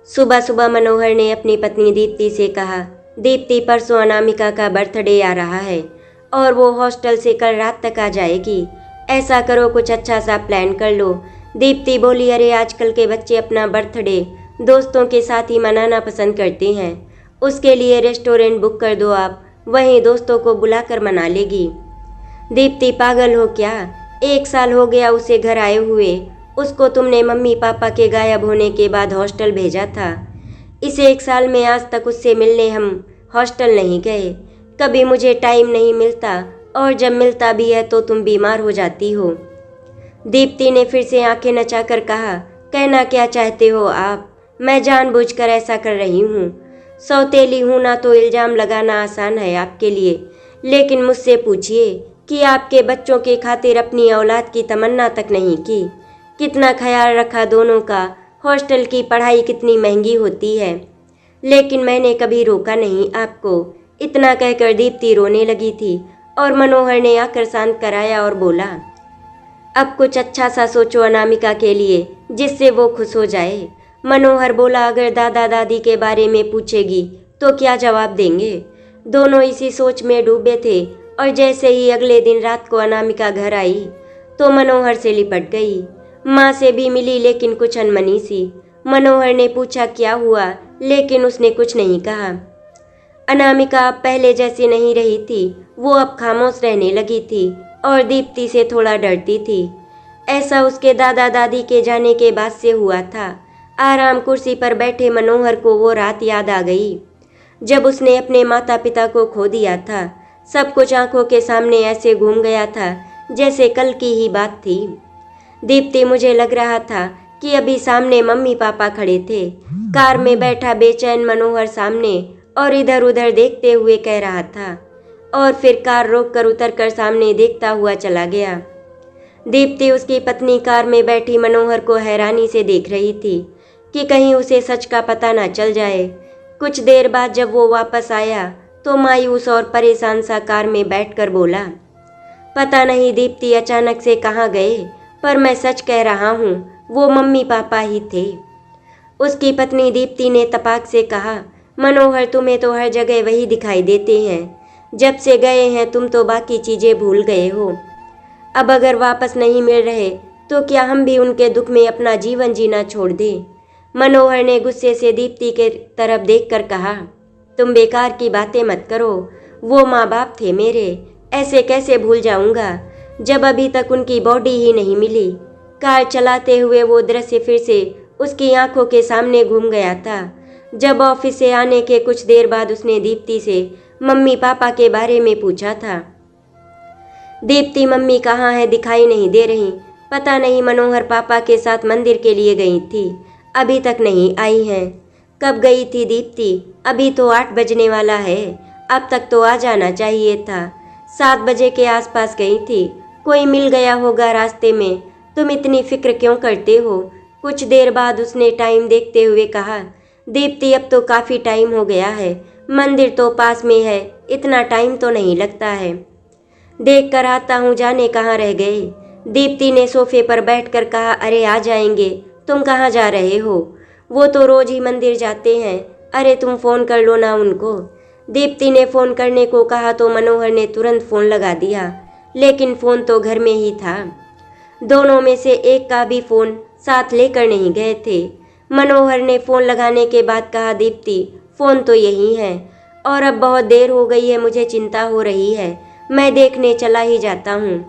सुबह सुबह मनोहर ने अपनी पत्नी दीप्ति से कहा, दीप्ति परसों अनामिका का बर्थडे आ रहा है और वो हॉस्टल से कल रात तक आ जाएगी। ऐसा करो कुछ अच्छा सा प्लान कर लो। दीप्ति बोली, अरे आजकल के बच्चे अपना बर्थडे दोस्तों के साथ ही मनाना पसंद करते हैं। उसके लिए रेस्टोरेंट बुक कर दो आप, वहीं दोस्तों को बुलाकर मना लेगी। दीप्ति पागल हो क्या? 1 साल हो गया उसे घर आए हुए। उसको तुमने मम्मी पापा के गायब होने के बाद हॉस्टल भेजा था। इस 1 साल में आज तक उससे मिलने हम हॉस्टल नहीं गए। कभी मुझे टाइम नहीं मिलता और जब मिलता भी है तो तुम बीमार हो जाती हो। दीप्ति ने फिर से आंखें नचाकर कहा, कहना क्या चाहते हो आप? मैं जानबूझकर ऐसा कर रही हूँ। सौतेली हूँ ना तो इल्ज़ाम लगाना आसान है आपके लिए, लेकिन मुझसे पूछिए कि आपके बच्चों के खातिर अपनी औलाद की तमन्ना तक नहीं की। कितना ख्याल रखा दोनों का। हॉस्टल की पढ़ाई कितनी महंगी होती है, लेकिन मैंने कभी रोका नहीं आपको। इतना कहकर दीप्ति रोने लगी थी और मनोहर ने आकर शांत कराया और बोला, अब कुछ अच्छा सा सोचो अनामिका के लिए जिससे वो खुश हो जाए। मनोहर बोला, अगर दादा दादी के बारे में पूछेगी तो क्या जवाब देंगे? दोनों इसी सोच में डूबे थे और जैसे ही अगले दिन रात को अनामिका घर आई तो मनोहर से लिपट गई। माँ से भी मिली लेकिन कुछ अनमनी सी। मनोहर ने पूछा क्या हुआ, लेकिन उसने कुछ नहीं कहा। अनामिका अब पहले जैसी नहीं रही थी, वो अब खामोश रहने लगी थी और दीप्ति से थोड़ा डरती थी। ऐसा उसके दादा दादी के जाने के बाद से हुआ था। आराम कुर्सी पर बैठे मनोहर को वो रात याद आ गई जब उसने अपने माता पिता को खो दिया था। सब कुछ आंखों के सामने ऐसे घूम गया था जैसे कल की ही बात थी। दीप्ति, मुझे लग रहा था कि अभी सामने मम्मी पापा खड़े थे। कार में बैठा बेचैन मनोहर सामने और इधर उधर देखते हुए कह रहा था और फिर कार रोककर उतरकर सामने देखता हुआ चला गया। दीप्ति उसकी पत्नी कार में बैठी मनोहर को हैरानी से देख रही थी कि कहीं उसे सच का पता ना चल जाए। कुछ देर बाद जब वो वापस आया तो मायूस और परेशान सा कार में बैठकर बोला, पता नहीं दीप्ति अचानक से कहाँ गए, पर मैं सच कह रहा हूँ वो मम्मी पापा ही थे। उसकी पत्नी दीप्ति ने तपाक से कहा, मनोहर तुम्हें तो हर जगह वही दिखाई देते हैं। जब से गए हैं तुम तो बाकी चीज़ें भूल गए हो। अब अगर वापस नहीं मिल रहे तो क्या हम भी उनके दुख में अपना जीवन जीना छोड़ दें? मनोहर ने गुस्से से दीप्ति के तरफ देखकर कहा, तुम बेकार की बातें मत करो। वो माँ बाप थे मेरे, ऐसे कैसे भूल जाऊंगा जब अभी तक उनकी बॉडी ही नहीं मिली। कार चलाते हुए वो दृश्य फिर से उसकी आंखों के सामने घूम गया था। जब ऑफिस से आने के कुछ देर बाद उसने दीप्ति से मम्मी पापा के बारे में पूछा था। दीप्ति, मम्मी कहाँ है, दिखाई नहीं दे रही। पता नहीं मनोहर पापा के साथ मंदिर के लिए गई थी, अभी तक नहीं आई हैं। कब गई थी दीप्ति? अभी तो 8 बजने वाला है, अब तक तो आ जाना चाहिए था। 7 बजे के आसपास गई थी। कोई मिल गया होगा रास्ते में। तुम इतनी फिक्र क्यों करते हो? कुछ देर बाद उसने टाइम देखते हुए कहा, दीप्ति अब तो काफ़ी टाइम हो गया है, मंदिर तो पास में है, इतना टाइम तो नहीं लगता है। देख कर आता हूँ, जाने कहाँ रह गए। दीप्ति ने सोफे पर बैठकर कहा, अरे आ जाएंगे, तुम कहाँ जा रहे हो? वो तो रोज ही मंदिर जाते हैं। अरे तुम फ़ोन कर लो ना उनको। दीप्ति ने फ़ोन करने को कहा तो मनोहर ने तुरंत फ़ोन लगा दिया, लेकिन फ़ोन तो घर में ही था। दोनों में से एक का भी फ़ोन साथ लेकर नहीं गए थे। मनोहर ने फ़ोन लगाने के बाद कहा, दीप्ति फ़ोन तो यही है और अब बहुत देर हो गई है, मुझे चिंता हो रही है, मैं देखने चला ही जाता हूँ।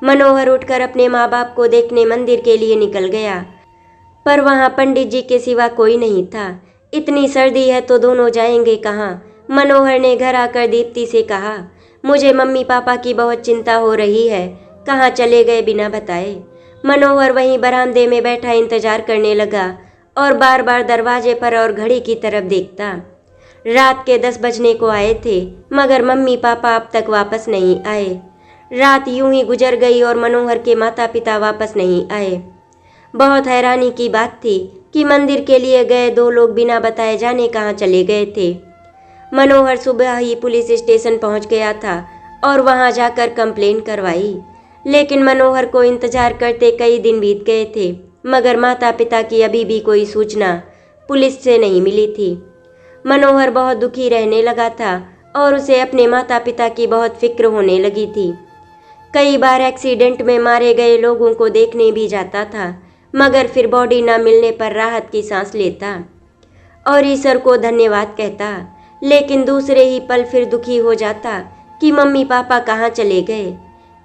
मनोहर उठकर अपने माँ बाप को देखने मंदिर के लिए निकल गया, पर वहाँ पंडित जी के सिवा कोई नहीं था। इतनी सर्दी है तो दोनों जाएंगे कहाँ? मनोहर ने घर आकर दीप्ति से कहा, मुझे मम्मी पापा की बहुत चिंता हो रही है, कहाँ चले गए बिना बताए। मनोहर वहीं बरामदे में बैठा इंतजार करने लगा और बार बार दरवाजे पर और घड़ी की तरफ देखता। रात के 10 बजने को आए थे, मगर मम्मी पापा अब तक वापस नहीं आए। रात यूं ही गुजर गई और मनोहर के माता पिता वापस नहीं आए। बहुत हैरानी की बात थी कि मंदिर के लिए गए 2 लोग बिना बताए जाने कहाँ चले गए थे। मनोहर सुबह ही पुलिस स्टेशन पहुँच गया था और वहाँ जाकर कंप्लेन करवाई, लेकिन मनोहर को इंतजार करते कई दिन बीत गए थे, मगर माता पिता की अभी भी कोई सूचना पुलिस से नहीं मिली थी। मनोहर बहुत दुखी रहने लगा था और उसे अपने माता पिता की बहुत फिक्र होने लगी थी। कई बार एक्सीडेंट में मारे गए लोगों को देखने भी जाता था, मगर फिर बॉडी न मिलने पर राहत की सांस लेता और ईश्वर को धन्यवाद कहता। लेकिन दूसरे ही पल फिर दुखी हो जाता कि मम्मी पापा कहाँ चले गए।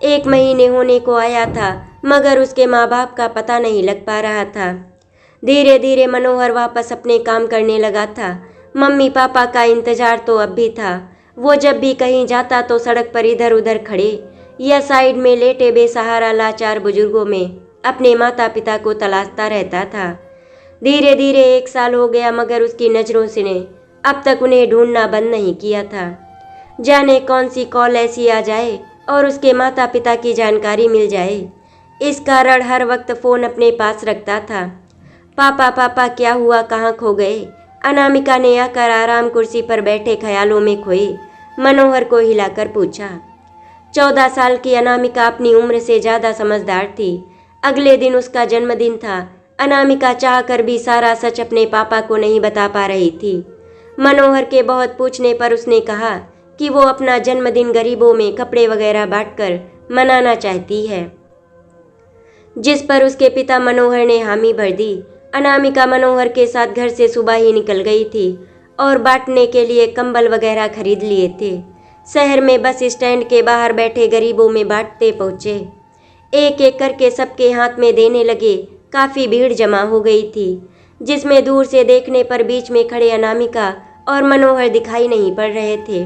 1 महीने होने को आया था, मगर उसके माँ बाप का पता नहीं लग पा रहा था। धीरे धीरे मनोहर वापस अपने काम करने लगा था। मम्मी पापा का इंतजार तो अब भी था। वो जब भी कहीं जाता तो सड़क पर इधर उधर खड़े या साइड में लेटे बेसहारा लाचार बुजुर्गों में अपने माता पिता को तलाशता रहता था। धीरे धीरे 1 साल हो गया, मगर उसकी नज़रों से ने अब तक उन्हें ढूंढना बंद नहीं किया था। जाने कौन सी कॉल ऐसी आ जाए और उसके माता पिता की जानकारी मिल जाए। इस कारण हर वक्त फ़ोन अपने पास रखता था। पापा पापा क्या हुआ, कहाँ खो गए? अनामिका ने आकर आराम कुर्सी पर बैठे ख्यालों में खोए मनोहर को हिलाकर पूछा। 14 साल की अनामिका अपनी उम्र से ज़्यादा समझदार थी। अगले दिन उसका जन्मदिन था। अनामिका चाहकर भी सारा सच अपने पापा को नहीं बता पा रही थी। मनोहर के बहुत पूछने पर उसने कहा कि वो अपना जन्मदिन गरीबों में कपड़े वगैरह बांटकर मनाना चाहती है, जिस पर उसके पिता मनोहर ने हामी भर दी। अनामिका मनोहर के साथ घर से सुबह ही निकल गई थी और बांटने के लिए कंबल वगैरह खरीद लिए थे। शहर में बस स्टैंड के बाहर बैठे गरीबों में बांटते पहुँचे। एक एक करके सबके हाथ में देने लगे। काफ़ी भीड़ जमा हो गई थी, जिसमें दूर से देखने पर बीच में खड़े अनामिका और मनोहर दिखाई नहीं पड़ रहे थे।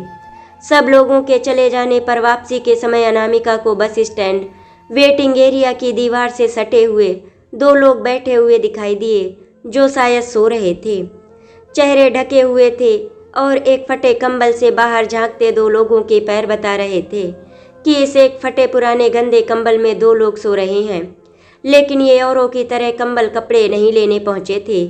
सब लोगों के चले जाने पर वापसी के समय अनामिका को बस स्टैंड वेटिंग एरिया की दीवार से सटे हुए 2 लोग बैठे हुए दिखाई दिए, जो शायद सो रहे थे। चेहरे ढके हुए थे और एक फटे कंबल से बाहर झांकते 2 लोगों के पैर बता रहे थे कि इस एक फटे पुराने गंदे कंबल में 2 लोग सो रहे हैं। लेकिन ये औरों की तरह कंबल कपड़े नहीं लेने पहुंचे थे।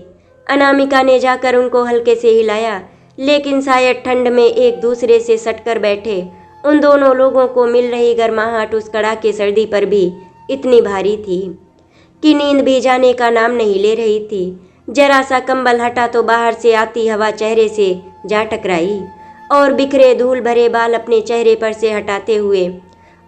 अनामिका ने जाकर उनको हल्के से हिलाया, लेकिन शायद ठंड में एक दूसरे से सटकर बैठे उन दोनों लोगों को मिल रही गर्माहट उस कड़ाके सर्दी पर भी इतनी भारी थी कि नींद भी जाने का नाम नहीं ले रही थी। जरा सा कंबल हटा तो बाहर से आती हवा चेहरे से जा टकराई और बिखरे धूल भरे बाल अपने चेहरे पर से हटाते हुए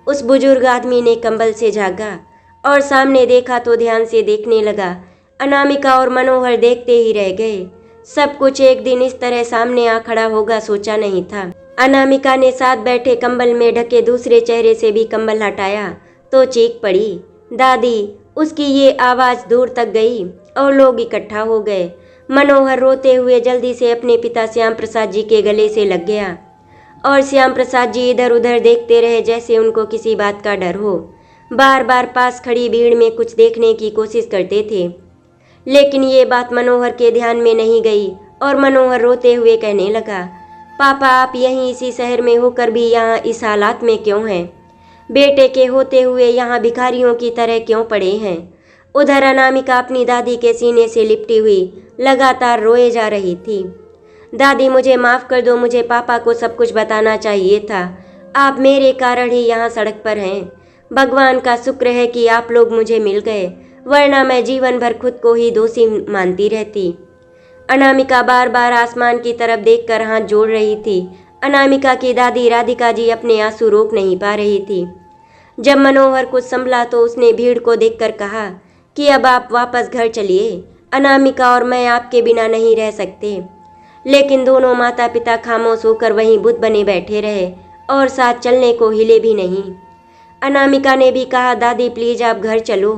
उस बुजुर्ग आदमी ने कंबल से झाँका और सामने देखा तो ध्यान से देखने लगा। अनामिका और मनोहर देखते ही रह गए। सब कुछ एक दिन इस तरह सामने आ खड़ा होगा सोचा नहीं था। अनामिका ने साथ बैठे कंबल में ढके दूसरे चेहरे से भी कंबल हटाया तो चीख पड़ी, दादी। उसकी ये आवाज़ दूर तक गई और लोग इकट्ठा हो गए। मनोहर रोते हुए जल्दी से अपने पिता श्याम प्रसाद जी के गले से लग गया और श्याम प्रसाद जी इधर उधर देखते रहे जैसे उनको किसी बात का डर हो। बार बार पास खड़ी भीड़ में कुछ देखने की कोशिश करते थे, लेकिन ये बात मनोहर के ध्यान में नहीं गई और मनोहर रोते हुए कहने लगा, पापा आप यहीं इसी शहर में होकर भी यहाँ इस हालात में क्यों हैं? बेटे के होते हुए यहाँ भिखारियों की तरह क्यों पड़े हैं? उधर अनामिका अपनी दादी के सीने से लिपटी हुई लगातार रोए जा रही थी। दादी मुझे माफ़ कर दो, मुझे पापा को सब कुछ बताना चाहिए था। आप मेरे कारण ही यहाँ सड़क पर हैं। भगवान का शुक्र है कि आप लोग मुझे मिल गए, वरना मैं जीवन भर खुद को ही दोषी मानती रहती। अनामिका बार बार आसमान की तरफ देखकर हाथ जोड़ रही थी। अनामिका की दादी राधिका जी अपने आंसू रोक नहीं पा रही थी। जब मनोहर कुछ संभला तो उसने भीड़ को देखकर कहा कि अब आप वापस घर चलिए, अनामिका और मैं आपके बिना नहीं रह सकते। लेकिन दोनों माता पिता खामोश होकर वहीं बुत बने बैठे रहे और साथ चलने को हिले भी नहीं। अनामिका ने भी कहा, दादी प्लीज आप घर चलो,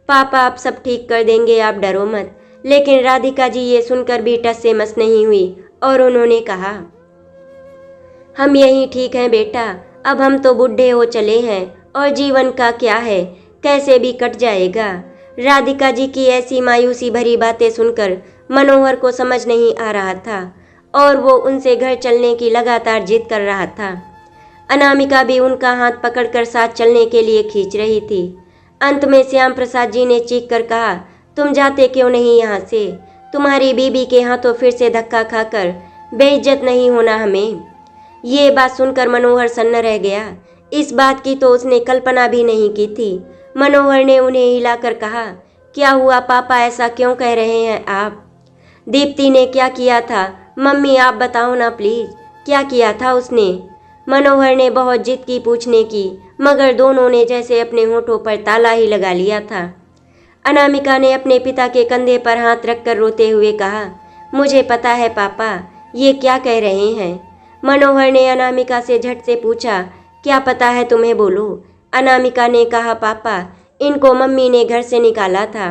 पापा आप सब ठीक कर देंगे, आप डरो मत। लेकिन राधिका जी ये सुनकर भी टस से मस नहीं हुई और उन्होंने कहा, हम यहीं ठीक हैं बेटा, अब हम तो बूढ़े हो चले हैं और जीवन का क्या है, कैसे भी कट जाएगा। राधिका जी की ऐसी मायूसी भरी बातें सुनकर मनोहर को समझ नहीं आ रहा था और वो उनसे घर चलने की लगातार जिद कर रहा था। अनामिका भी उनका हाथ पकड़कर साथ चलने के लिए खींच रही थी। अंत में श्याम प्रसाद जी ने चीख कर कहा, तुम जाते क्यों नहीं यहाँ से? तुम्हारी बीबी के हाथों फिर से धक्का खाकर बेइज्जत नहीं होना हमें। ये बात सुनकर मनोहर सन्न रह गया। इस बात की तो उसने कल्पना भी नहीं की थी। मनोहर ने उन्हें हिलाकर कहा, क्या हुआ पापा, ऐसा क्यों कह रहे हैं आप? दीप्ति ने क्या किया था? मम्मी आप बताओ ना प्लीज, क्या किया था उसने? मनोहर ने बहुत जिद की पूछने की, मगर दोनों ने जैसे अपने होठों पर ताला ही लगा लिया था। अनामिका ने अपने पिता के कंधे पर हाथ रखकर रोते हुए कहा, मुझे पता है पापा, ये क्या कह रहे हैं? मनोहर ने अनामिका से झट से पूछा, क्या पता है तुम्हें, बोलो। अनामिका ने कहा, पापा इनको मम्मी ने घर से निकाला था।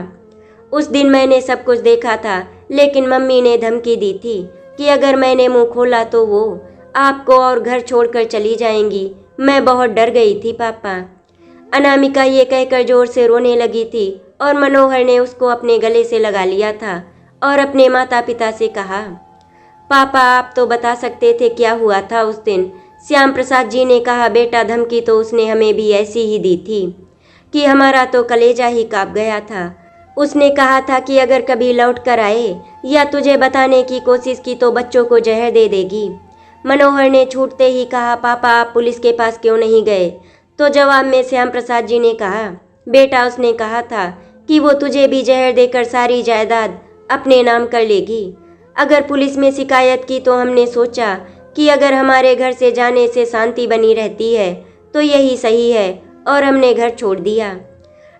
उस दिन मैंने सब कुछ देखा था, लेकिन मम्मी ने धमकी दी थी कि अगर मैंने मुंह खोला तो वो आपको और घर छोड़कर चली जाएंगी। मैं बहुत डर गई थी पापा। अनामिका ये कहकर जोर से रोने लगी थी और मनोहर ने उसको अपने गले से लगा लिया था और अपने माता पिता से कहा, पापा आप तो बता सकते थे क्या हुआ था उस दिन। श्याम प्रसाद जी ने कहा, बेटा धमकी तो उसने हमें भी ऐसी ही दी थी कि हमारा तो कलेजा ही कांप गया था। उसने कहा था कि अगर कभी लौट कर आए या तुझे बताने की कोशिश की तो बच्चों को जहर दे देगी। मनोहर ने छूटते ही कहा, पापा आप पुलिस के पास क्यों नहीं गए? तो जवाब में श्याम प्रसाद जी ने कहा, बेटा उसने कहा था कि वो तुझे भी जहर देकर सारी जायदाद अपने नाम कर लेगी। अगर पुलिस में शिकायत की तो हमने सोचा कि अगर हमारे घर से जाने से शांति बनी रहती है तो यही सही है, और हमने घर छोड़ दिया।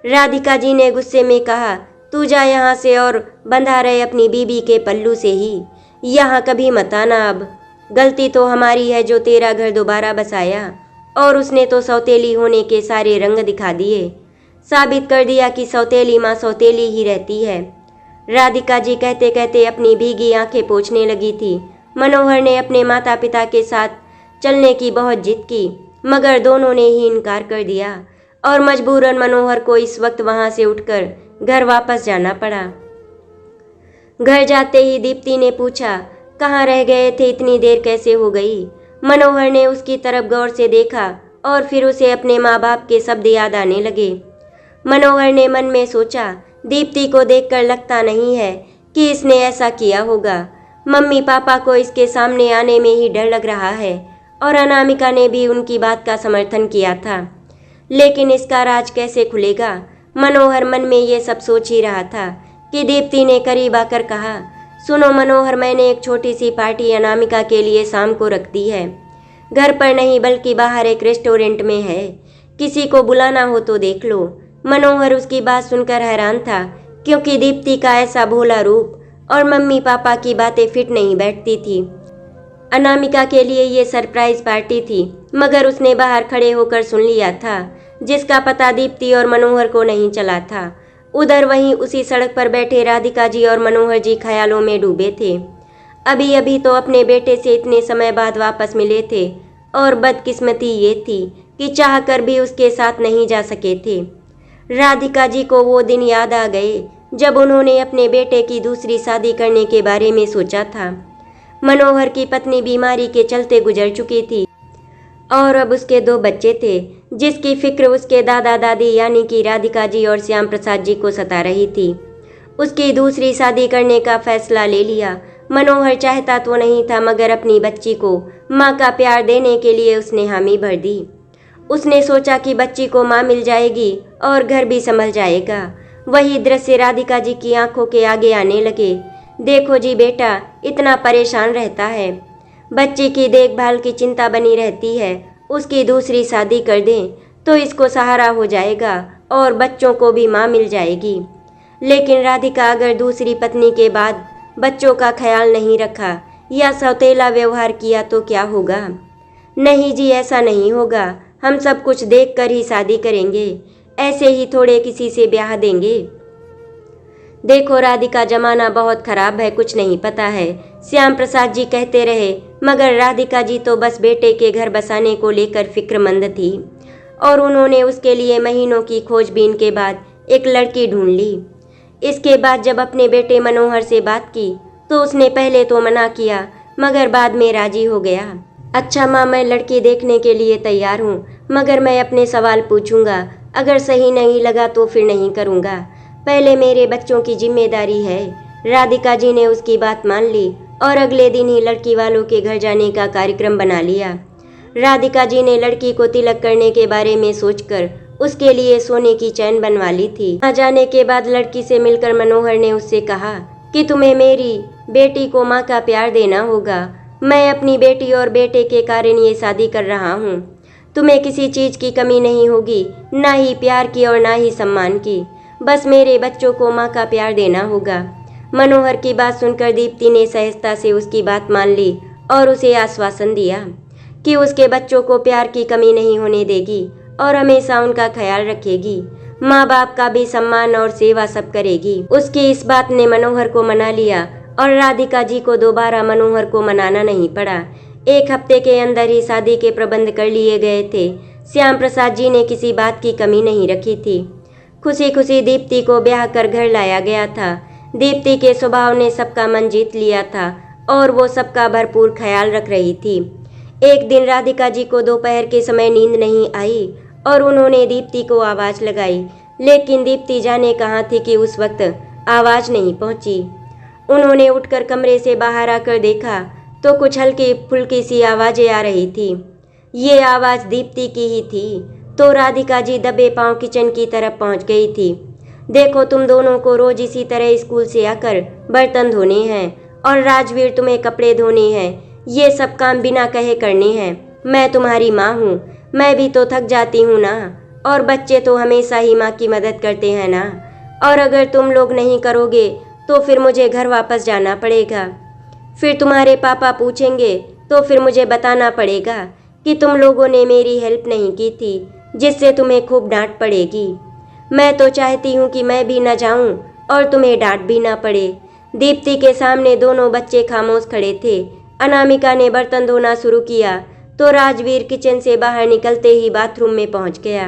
राधिका जी ने गुस्से में कहा, तू जा यहाँ से और बंधा रहे अपनी बीबी के पल्लू से ही, यहाँ कभी मत आना अब। गलती तो हमारी है जो तेरा घर दोबारा बसाया, और उसने तो सौतेली होने के सारे रंग दिखा दिए, साबित कर दिया कि सौतेली माँ सौतेली ही रहती है। राधिका जी कहते कहते अपनी भीगी आंखें पोंछने लगी थी। मनोहर ने अपने माता पिता के साथ चलने की बहुत जिद की, मगर दोनों ने ही इनकार कर दिया और मजबूरन मनोहर को इस वक्त वहां से उठकर घर वापस जाना पड़ा। घर जाते ही दीप्ति ने पूछा, कहाँ रह गए थे, इतनी देर कैसे हो गई? मनोहर ने उसकी तरफ गौर से देखा और फिर उसे अपने माँ बाप के शब्द याद आने लगे। मनोहर ने मन में सोचा, दीप्ति को देखकर लगता नहीं है कि इसने ऐसा किया होगा। मम्मी पापा को इसके सामने आने में ही डर लग रहा है, और अनामिका ने भी उनकी बात का समर्थन किया था, लेकिन इसका राज कैसे खुलेगा? मनोहर मन में ये सब सोच ही रहा था कि दीप्ति ने करीब आकर कहा, सुनो मनोहर, मैंने एक छोटी सी पार्टी अनामिका के लिए शाम को रख दी है। घर पर नहीं बल्कि बाहर एक रेस्टोरेंट में है, किसी को बुलाना हो तो देख लो। मनोहर उसकी बात सुनकर हैरान था, क्योंकि दीप्ति का ऐसा भोला रूप और मम्मी पापा की बातें फिट नहीं बैठती थी। अनामिका के लिए ये सरप्राइज पार्टी थी, मगर उसने बाहर खड़े होकर सुन लिया था, जिसका पता दीप्ति और मनोहर को नहीं चला था। उधर वहीं उसी सड़क पर बैठे राधिका जी और मनोहर जी ख्यालों में डूबे थे। अभी अभी तो अपने बेटे से इतने समय बाद वापस मिले थे, और बदकिस्मती ये थी कि चाहकर भी उसके साथ नहीं जा सके थे। राधिका जी को वो दिन याद आ गए जब उन्होंने अपने बेटे की दूसरी शादी करने के बारे में सोचा था। मनोहर की पत्नी बीमारी के चलते गुजर चुकी थी, और अब उसके 2 बच्चे थे, जिसकी फिक्र उसके दादा दादी यानी कि राधिका जी और श्याम प्रसाद जी को सता रही थी। उसकी दूसरी शादी करने का फैसला ले लिया। मनोहर चाहता तो नहीं था, मगर अपनी बच्ची को माँ का प्यार देने के लिए उसने हामी भर दी। उसने सोचा कि बच्ची को माँ मिल जाएगी और घर भी संभल जाएगा। वही दृश्य राधिका जी की आंखों के आगे आने लगे। देखो जी बेटा, इतना परेशान रहता है, बच्ची की देखभाल की चिंता बनी रहती है, उसकी दूसरी शादी कर दें तो इसको सहारा हो जाएगा और बच्चों को भी माँ मिल जाएगी। लेकिन राधिका अगर दूसरी पत्नी के बाद बच्चों का ख्याल नहीं रखा या सौतेला व्यवहार किया तो क्या होगा? नहीं जी, ऐसा नहीं होगा। हम सब कुछ देखकर ही शादी करेंगे, ऐसे ही थोड़े किसी से ब्याह देंगे। देखो राधिका, जमाना बहुत खराब है, कुछ नहीं पता है, श्याम प्रसाद जी कहते रहे, मगर राधिका जी तो बस बेटे के घर बसाने को लेकर फिक्रमंद थी, और उन्होंने उसके लिए महीनों की खोजबीन के बाद एक लड़की ढूंढ ली। इसके बाद जब अपने बेटे मनोहर से बात की तो उसने पहले तो मना किया, मगर बाद में राजी हो गया। अच्छा माँ, मैं लड़की देखने के लिए तैयार हूँ, मगर मैं अपने सवाल पूछूंगा, अगर सही नहीं लगा तो फिर नहीं करूँगा। पहले मेरे बच्चों की जिम्मेदारी है। राधिका जी ने उसकी बात मान ली और अगले दिन ही लड़की वालों के घर जाने का कार्यक्रम बना लिया। राधिका जी ने लड़की को तिलक करने के बारे में सोचकर उसके लिए सोने की चैन बनवा ली थी। वहाँ जाने के बाद लड़की से मिलकर मनोहर ने उससे कहा कि तुम्हें मेरी बेटी को माँ का प्यार देना होगा। मैं अपनी बेटी और बेटे के कारण ये शादी कर रहा हूँ। तुम्हें किसी चीज़ की कमी नहीं होगी, ना ही प्यार की और ना ही सम्मान की। बस मेरे बच्चों को माँ का प्यार देना होगा। मनोहर की बात सुनकर दीप्ति ने सहजता से उसकी बात मान ली और उसे आश्वासन दिया कि उसके बच्चों को प्यार की कमी नहीं होने देगी और हमेशा उनका ख्याल रखेगी। माँ बाप का भी सम्मान और सेवा सब करेगी। उसकी इस बात ने मनोहर को मना लिया और राधिका जी को दोबारा मनोहर को मनाना नहीं पड़ा। 1 हफ्ते के अंदर ही शादी के प्रबंध कर लिए गए थे। श्याम प्रसाद जी ने किसी बात की कमी नहीं रखी थी। खुशी खुशी दीप्ति को ब्याह कर घर लाया गया था। दीप्ति के स्वभाव ने सबका मन जीत लिया था और वो सबका भरपूर ख्याल रख रही थी। एक दिन राधिका जी को दोपहर के समय नींद नहीं आई और उन्होंने दीप्ति को आवाज़ लगाई, लेकिन दीप्ति जाने कहाँ थी कि उस वक्त आवाज़ नहीं पहुँची। उन्होंने उठकर कमरे से बाहर आकर देखा तो कुछ हल्की फुल्की सी आवाज़ें आ रही थी। ये आवाज़ दीप्ति की ही थी। तो राधिका जी दबे पांव किचन की तरफ पहुँच गई थी। देखो, तुम दोनों को रोज इसी तरह स्कूल से आकर बर्तन धोने हैं और राजवीर तुम्हें कपड़े धोने हैं। ये सब काम बिना कहे करने हैं। मैं तुम्हारी माँ हूँ, मैं भी तो थक जाती हूँ ना। और बच्चे तो हमेशा ही माँ की मदद करते हैं ना। और अगर तुम लोग नहीं करोगे तो फिर मुझे घर वापस जाना पड़ेगा। फिर तुम्हारे पापा पूछेंगे तो फिर मुझे बताना पड़ेगा कि तुम लोगों ने मेरी हेल्प नहीं की थी, जिससे तुम्हें खूब डांट पड़ेगी। मैं तो चाहती हूँ कि मैं भी न जाऊँ और तुम्हें डांट भी ना पड़े। दीप्ति के सामने दोनों बच्चे खामोश खड़े थे। अनामिका ने बर्तन धोना शुरू किया तो राजवीर किचन से बाहर निकलते ही बाथरूम में पहुंच गया।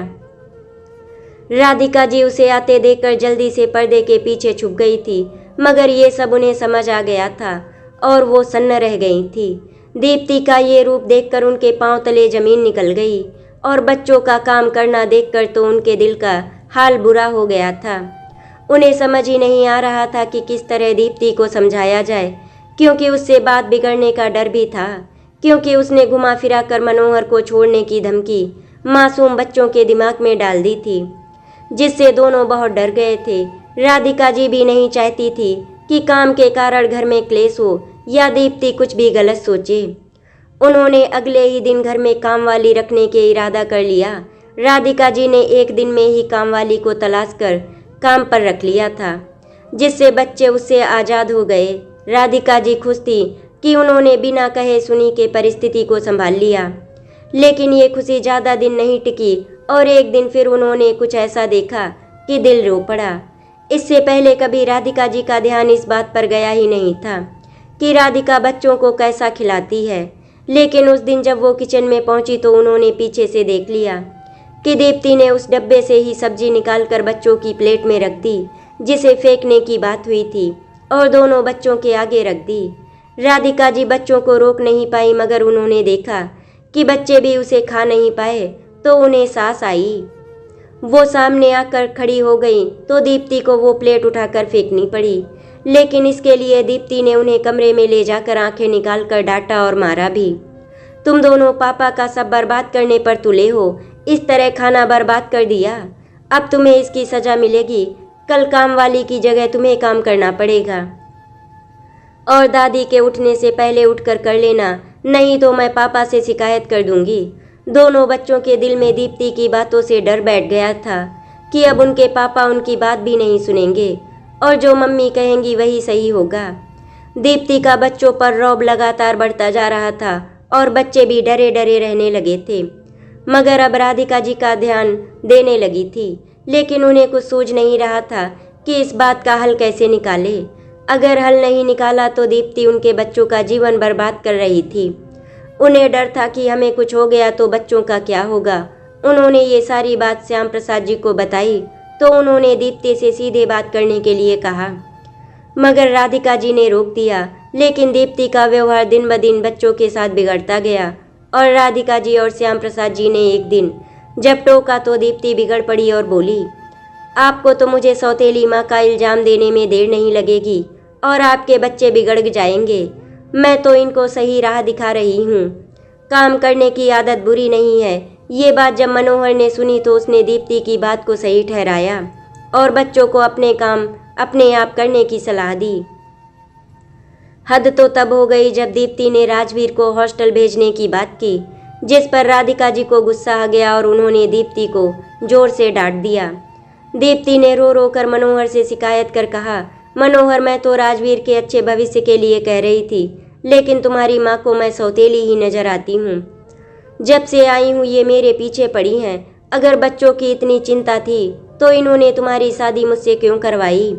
राधिका जी उसे आते देखकर जल्दी से पर्दे के पीछे छुप गई थी, मगर ये सब उन्हें समझ आ गया था और वो सन्न रह गई थी। दीप्ति का ये रूप देखकर उनके पांव तले जमीन निकल गई और बच्चों का काम करना देखकर तो उनके दिल का हाल बुरा हो गया था। उन्हें समझ ही नहीं आ रहा था कि किस तरह दीप्ति को समझाया जाए, क्योंकि उससे बात बिगड़ने का डर भी था, क्योंकि उसने घुमा फिरा कर मनोहर को छोड़ने की धमकी मासूम बच्चों के दिमाग में डाल दी थी, जिससे दोनों बहुत डर गए थे। राधिका जी भी नहीं चाहती थी कि काम के कारण घर में क्लेश हो या दीप्ति कुछ भी गलत सोचे। उन्होंने अगले ही दिन घर में कामवाली रखने के इरादा कर लिया। राधिका जी ने एक दिन में ही कामवाली को तलाश कर काम पर रख लिया था, जिससे बच्चे उससे आज़ाद हो गए। राधिका जी खुश थी कि उन्होंने बिना कहे सुनी के परिस्थिति को संभाल लिया, लेकिन ये खुशी ज़्यादा दिन नहीं टिकी और एक दिन फिर उन्होंने कुछ ऐसा देखा कि दिल रो पड़ा। इससे पहले कभी राधिका जी का ध्यान इस बात पर गया ही नहीं था कि राधिका बच्चों को कैसा खिलाती है, लेकिन उस दिन जब वो किचन में पहुंची तो उन्होंने पीछे से देख लिया कि दीप्ति ने उस डब्बे से ही सब्जी निकालकर बच्चों की प्लेट में रख दी, जिसे फेंकने की बात हुई थी, और दोनों बच्चों के आगे रख दी। राधिका जी बच्चों को रोक नहीं पाई, मगर उन्होंने देखा कि बच्चे भी उसे खा नहीं पाए तो उन्हें सांस आई। वो सामने आकर खड़ी हो गई तो दीप्ति को वो प्लेट उठाकर फेंकनी पड़ी, लेकिन इसके लिए दीप्ति ने उन्हें कमरे में ले जाकर आंखें निकालकर डांटा और मारा भी। तुम दोनों पापा का सब बर्बाद करने पर तुले हो, इस तरह खाना बर्बाद कर दिया। अब तुम्हें इसकी सजा मिलेगी। कल काम वाली की जगह तुम्हें काम करना पड़ेगा और दादी के उठने से पहले उठकर कर लेना, नहीं तो मैं पापा से शिकायत कर दूंगी। दोनों बच्चों के दिल में दीप्ति की बातों से डर बैठ गया था कि अब उनके पापा उनकी बात भी नहीं सुनेंगे और जो मम्मी कहेंगी वही सही होगा। दीप्ति का बच्चों पर रौब लगातार बढ़ता जा रहा था और बच्चे भी डरे डरे रहने लगे थे। मगर अब राधिका जी का ध्यान देने लगी थी, लेकिन उन्हें कुछ सूझ नहीं रहा था कि इस बात का हल कैसे निकाले। अगर हल नहीं निकाला तो दीप्ति उनके बच्चों का जीवन बर्बाद कर रही थी। उन्हें डर था कि हमें कुछ हो गया तो बच्चों का क्या होगा। उन्होंने ये सारी बात श्याम प्रसाद जी को बताई तो उन्होंने दीप्ति से सीधे बात करने के लिए कहा, मगर राधिका जी ने रोक दिया। लेकिन दीप्ति का व्यवहार दिन ब दिन बच्चों के साथ बिगड़ता गया और राधिका जी और श्याम प्रसाद जी ने एक दिन जब टोका तो दीप्ति बिगड़ पड़ी और बोली, आपको तो मुझे सौतेली माँ का इल्ज़ाम देने में देर नहीं लगेगी और आपके बच्चे बिगड़ जाएंगे। मैं तो इनको सही राह दिखा रही हूँ। काम करने की आदत बुरी नहीं है। ये बात जब मनोहर ने सुनी तो उसने दीप्ति की बात को सही ठहराया और बच्चों को अपने काम अपने आप करने की सलाह दी। हद तो तब हो गई जब दीप्ति ने राजवीर को हॉस्टल भेजने की बात की, जिस पर राधिका जी को गुस्सा आ गया और उन्होंने दीप्ति को जोर से डांट दिया। दीप्ति ने रो रो कर मनोहर से शिकायत कर कहा, मनोहर, मैं तो राजवीर के अच्छे भविष्य के लिए कह रही थी, लेकिन तुम्हारी माँ को मैं सौतेली ही नजर आती हूँ। जब से आई हूँ ये मेरे पीछे पड़ी हैं। अगर बच्चों की इतनी चिंता थी तो इन्होंने तुम्हारी शादी मुझसे क्यों करवाई।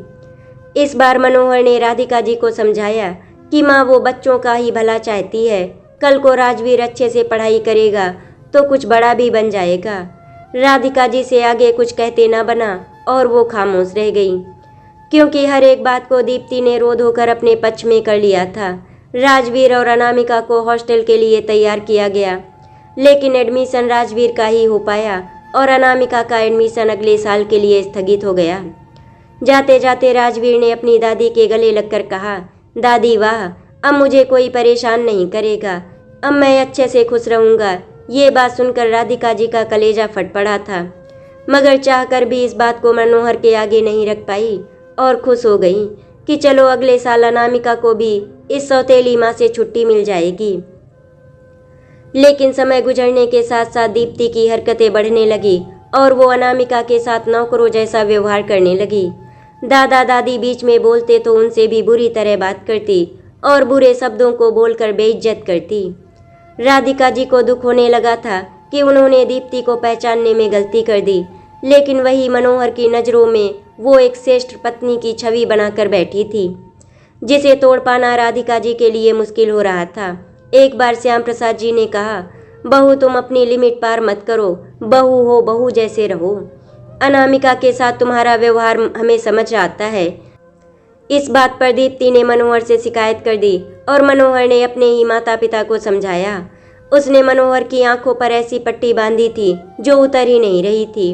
इस बार मनोहर ने राधिका जी को समझाया कि माँ वो बच्चों का ही भला चाहती है। कल को राजवीर अच्छे से पढ़ाई करेगा तो कुछ बड़ा भी बन जाएगा। राधिका जी से आगे कुछ कहते न बना और वो खामोश रह गई, क्योंकि हर एक बात को दीप्ति ने रो धोकर अपने पक्ष में कर लिया था। राजवीर और अनामिका को हॉस्टल के लिए तैयार किया गया, लेकिन एडमिशन राजवीर का ही हो पाया और अनामिका का एडमिशन अगले साल के लिए स्थगित हो गया। जाते जाते राजवीर ने अपनी दादी के गले लगकर कहा, दादी वाह, अब मुझे कोई परेशान नहीं करेगा, अब मैं अच्छे से खुश रहूँगा। ये बात सुनकर राधिका जी का कलेजा फट पड़ा था, मगर चाहकर भी इस बात को मनोहर के आगे नहीं रख पाई और खुश हो गई कि चलो अगले साल अनामिका को भी इस सौतेली माँ से छुट्टी मिल जाएगी। लेकिन समय गुजरने के साथ साथ दीप्ति की हरकतें बढ़ने लगी और वो अनामिका के साथ नौकरों जैसा व्यवहार करने लगी। दादा दादी बीच में बोलते तो उनसे भी बुरी तरह बात करती और बुरे शब्दों को बोलकर बेइज्जत करती। राधिका जी को दुख होने लगा था कि उन्होंने दीप्ति को पहचानने में गलती कर दी, लेकिन वही मनोहर की नज़रों में वो एक श्रेष्ठ पत्नी की छवि बनाकर बैठी थी, जिसे तोड़ पाना राधिका जी के लिए मुश्किल हो रहा था। एक बार श्याम प्रसाद जी ने कहा, बहू तुम अपनी लिमिट पार मत करो, बहू हो बहू जैसे रहो। अनामिका के साथ तुम्हारा व्यवहार हमें समझ आता है। इस बात पर दीप्ति ने मनोहर से शिकायत कर दी और मनोहर ने अपने ही माता पिता को समझाया। उसने मनोहर की आंखों पर ऐसी पट्टी बांधी थी जो उतर ही नहीं रही थी।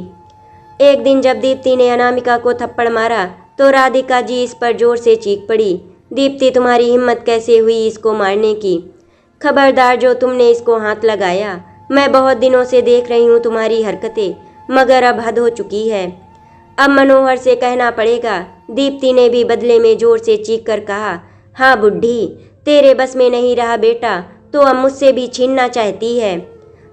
एक दिन जब दीप्ति ने अनामिका को थप्पड़ मारा तो राधिका जी इस पर जोर से चीख पड़ी, दीप्ति तुम्हारी हिम्मत कैसे हुई इसको मारने की। खबरदार जो तुमने इसको हाथ लगाया। मैं बहुत दिनों से देख रही हूँ तुम्हारी हरकतें, मगर अब हद हो चुकी है। अब मनोहर से कहना पड़ेगा। दीप्ति ने भी बदले में जोर से चीख कर कहा, हाँ बुढ़ी, तेरे बस में नहीं रहा बेटा तो अब मुझसे भी छीनना चाहती है।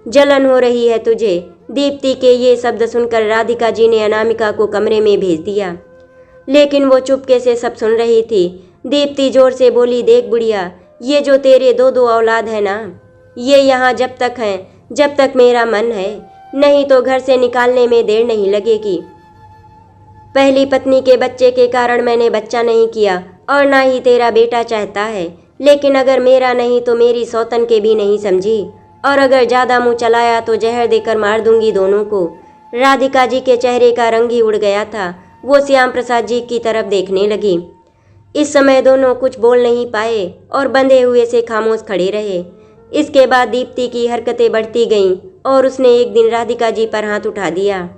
जलन हो रही है तुझे। दीप्ति के ये शब्द सुनकर राधिका जी ने अनामिका को कमरे में भेज दिया, लेकिन वो चुपके से सब सुन रही थी। दीप्ति जोर से बोली, देख बुढ़िया, ये जो तेरे दो औलाद है ना, ये यहाँ जब तक हैं जब तक मेरा मन है, नहीं तो घर से निकालने में देर नहीं लगेगी। पहली पत्नी के बच्चे के कारण मैंने बच्चा नहीं किया और ना ही तेरा बेटा चाहता है, लेकिन अगर मेरा नहीं तो मेरी सौतन के भी नहीं समझी, और अगर ज़्यादा मुंह चलाया तो जहर देकर मार दूंगी दोनों को। राधिका जी के चेहरे का रंग ही उड़ गया था। वो श्याम प्रसाद जी की तरफ देखने लगी। इस समय दोनों कुछ बोल नहीं पाए और बंधे हुए से खामोश खड़े रहे। इसके बाद दीप्ति की हरकतें बढ़ती गईं और उसने एक दिन राधिका जी पर हाथ उठा दिया।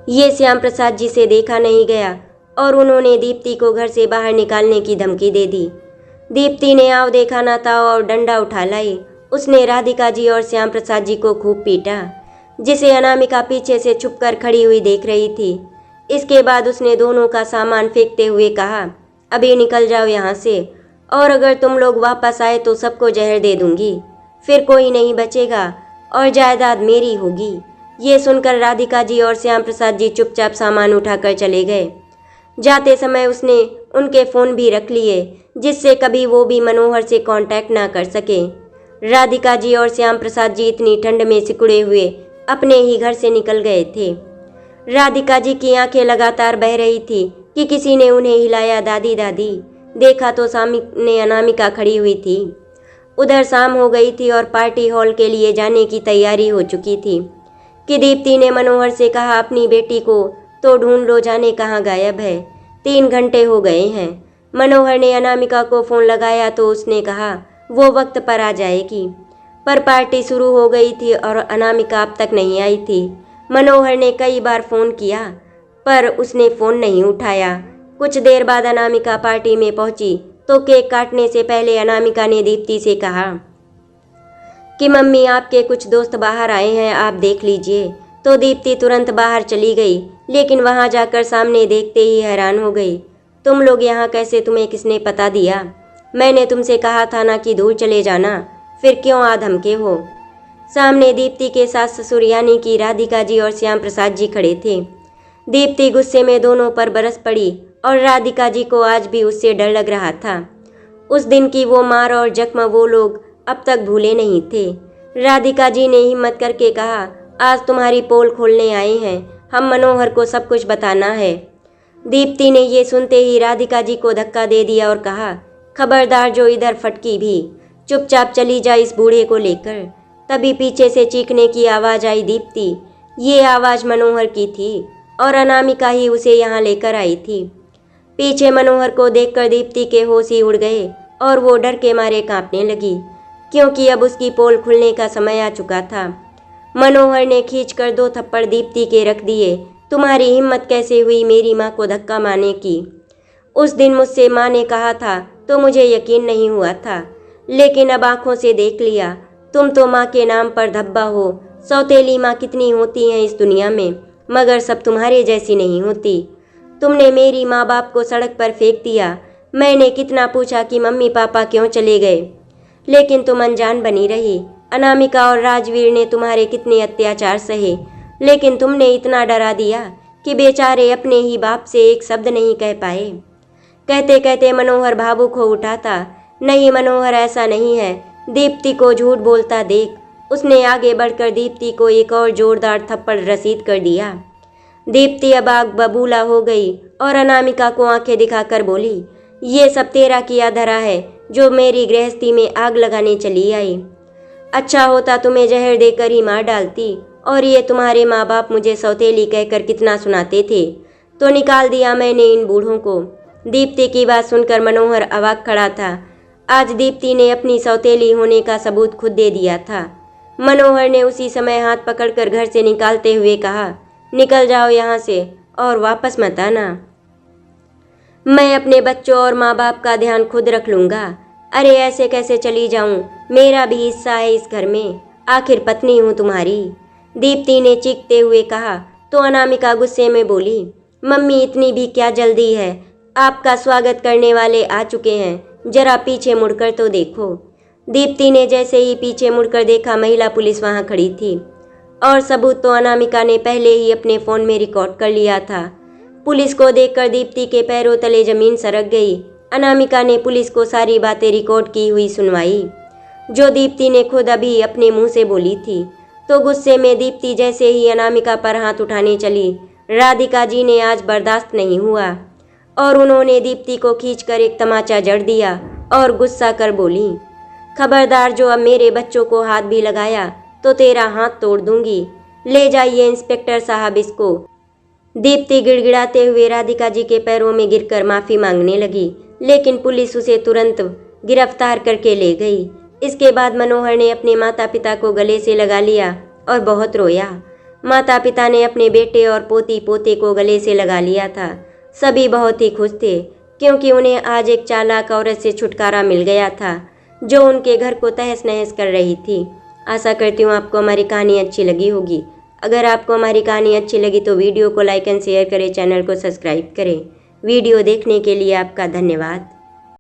ये श्याम प्रसाद जी से देखा नहीं गया और उन्होंने दीप्ति को घर से बाहर निकालने की धमकी दे दी। दीप्ति ने आव देखा ना था और डंडा उठा लाई। उसने राधिका जी और श्याम प्रसाद जी को खूब पीटा, जिसे अनामिका पीछे से छुपकर खड़ी हुई देख रही थी। इसके बाद उसने दोनों का सामान फेंकते हुए कहा, अभी निकल जाओ यहाँ से, और अगर तुम लोग वापस आए तो सबको जहर दे दूंगी, फिर कोई नहीं बचेगा और जायदाद मेरी होगी। ये सुनकर राधिका जी और श्याम प्रसाद जी चुपचाप सामान उठाकर चले गए। जाते समय उसने उनके फ़ोन भी रख लिए, जिससे कभी वो भी मनोहर से कांटेक्ट ना कर सके। राधिका जी और श्याम प्रसाद जी इतनी ठंड में सिकुड़े हुए अपने ही घर से निकल गए थे। राधिका जी की आंखें लगातार बह रही थी कि किसी ने उन्हें हिलाया, दादी दादी। देखा तो सामने अनामिका खड़ी हुई थी। उधर शाम हो गई थी और पार्टी हॉल के लिए जाने की तैयारी हो चुकी थी कि दीप्ति ने मनोहर से कहा, अपनी बेटी को तो ढूंढ लो, जाने कहाँ गायब है, 3 घंटे हो गए हैं। मनोहर ने अनामिका को फ़ोन लगाया तो उसने कहा वो वक्त पर आ जाएगी, पर पार्टी शुरू हो गई थी और अनामिका अब तक नहीं आई थी। मनोहर ने कई बार फ़ोन किया पर उसने फ़ोन नहीं उठाया। कुछ देर बाद अनामिका पार्टी में पहुंची तो केक काटने से पहले अनामिका ने दीप्ति से कहा कि मम्मी आपके कुछ दोस्त बाहर आए हैं, आप देख लीजिए। तो दीप्ति तुरंत बाहर चली गई, लेकिन वहां जाकर सामने देखते ही हैरान हो गई। तुम लोग यहाँ कैसे, तुम्हें किसने पता दिया? मैंने तुमसे कहा था ना कि दूर चले जाना, फिर क्यों आ धमके हो। सामने दीप्ति के सास ससुर यानी कि राधिका जी और श्याम प्रसाद जी खड़े थे। दीप्ति गुस्से में दोनों पर बरस पड़ी और राधिका जी को आज भी उससे डर लग रहा था। उस दिन की वो मार और जख्म वो लोग अब तक भूले नहीं थे। राधिका जी ने हिम्मत करके कहा, आज तुम्हारी पोल खोलने आए हैं, हम मनोहर को सब कुछ बताना है। दीप्ति ने ये सुनते ही राधिका जी को धक्का दे दिया और कहा, खबरदार जो इधर फटकी भी, चुपचाप चली जा इस बूढ़े को लेकर। तभी पीछे से चीखने की आवाज़ आई दीप्ति। ये आवाज़ मनोहर की थी और अनामिका ही उसे यहाँ लेकर आई थी। पीछे मनोहर को देखकर दीप्ति के होश ही उड़ गए और वो डर के मारे कांपने लगी, क्योंकि अब उसकी पोल खुलने का समय आ चुका था। मनोहर ने खींचकर 2 थप्पड़ दीप्ति के रख दिए। तुम्हारी हिम्मत कैसे हुई मेरी माँ को धक्का मारने की? उस दिन मुझसे माँ ने कहा था तो मुझे यकीन नहीं हुआ था, लेकिन अब आंखों से देख लिया। तुम तो माँ के नाम पर धब्बा हो। सौतेली माँ कितनी होती हैं इस दुनिया में, मगर सब तुम्हारे जैसी नहीं होती। तुमने मेरी माँ बाप को सड़क पर फेंक दिया। मैंने कितना पूछा कि मम्मी पापा क्यों चले गए, लेकिन तुम अनजान बनी रही। अनामिका और राजवीर ने तुम्हारे कितने अत्याचार सहे, लेकिन तुमने इतना डरा दिया कि बेचारे अपने ही बाप से एक शब्द नहीं कह पाए। कहते कहते मनोहर भावुक हो उठा था। नहीं मनोहर, ऐसा नहीं है। दीप्ति को झूठ बोलता देख उसने आगे बढ़कर दीप्ति को एक और जोरदार थप्पड़ रसीद कर दिया। दीप्ति अब आग बबूला हो गई और अनामिका को आंखें दिखाकर बोली, ये सब तेरा किया धरा है जो मेरी गृहस्थी में आग लगाने चली आई। अच्छा होता तुम्हें जहर देकर ही मार डालती, और ये तुम्हारे माँ बाप मुझे सौतेली कहकर कितना सुनाते थे, तो निकाल दिया मैंने इन बूढ़ों को। दीप्ति की बात सुनकर मनोहर अवाक खड़ा था। आज दीप्ति ने अपनी सौतेली होने का सबूत खुद दे दिया था। मनोहर ने उसी समय हाथ पकड़कर घर से निकालते हुए कहा, निकल जाओ यहाँ से और वापस मत आना। मैं अपने बच्चों और माँ बाप का ध्यान खुद रख लूँगा। अरे ऐसे कैसे चली जाऊँ, मेरा भी हिस्सा है इस घर में, आखिर पत्नी हूँ तुम्हारी। दीप्ति ने चीखते हुए कहा तो अनामिका गुस्से में बोली, मम्मी इतनी भी क्या जल्दी है, आपका स्वागत करने वाले आ चुके हैं, जरा पीछे मुड़कर तो देखो। दीप्ति ने जैसे ही पीछे मुड़कर देखा, महिला पुलिस वहाँ खड़ी थी और सबूत तो अनामिका ने पहले ही अपने फ़ोन में रिकॉर्ड कर लिया था। पुलिस को देखकर दीप्ति के पैरों तले जमीन सरक गई। अनामिका ने पुलिस को सारी बातें रिकॉर्ड की हुई सुनवाई, जो दीप्ति ने खुद अभी अपने मुंह से बोली थी। तो गुस्से में दीप्ति जैसे ही अनामिका पर हाथ उठाने चली, राधिका जी ने आज बर्दाश्त नहीं हुआ और उन्होंने दीप्ति को खींचकर एक तमाचा जड़ दिया और गुस्सा कर बोली, खबरदार जो अब मेरे बच्चों को हाथ भी लगाया तो तेरा हाथ तोड़ दूंगी। ले जाइए इंस्पेक्टर साहब इसको। दीप्ति गिड़गिड़ाते हुए राधिका जी के पैरों में गिरकर माफ़ी मांगने लगी, लेकिन पुलिस उसे तुरंत गिरफ्तार करके ले गई। इसके बाद मनोहर ने अपने माता पिता को गले से लगा लिया और बहुत रोया। माता पिता ने अपने बेटे और पोती पोते को गले से लगा लिया था। सभी बहुत ही खुश थे, क्योंकि उन्हें आज एक चालाक औरत से छुटकारा मिल गया था, जो उनके घर को तहस नहस कर रही थी। आशा करती हूँ आपको हमारी कहानी अच्छी लगी होगी। अगर आपको हमारी कहानी अच्छी लगी तो वीडियो को लाइक एंड शेयर करें, चैनल को सब्सक्राइब करें। वीडियो देखने के लिए आपका धन्यवाद।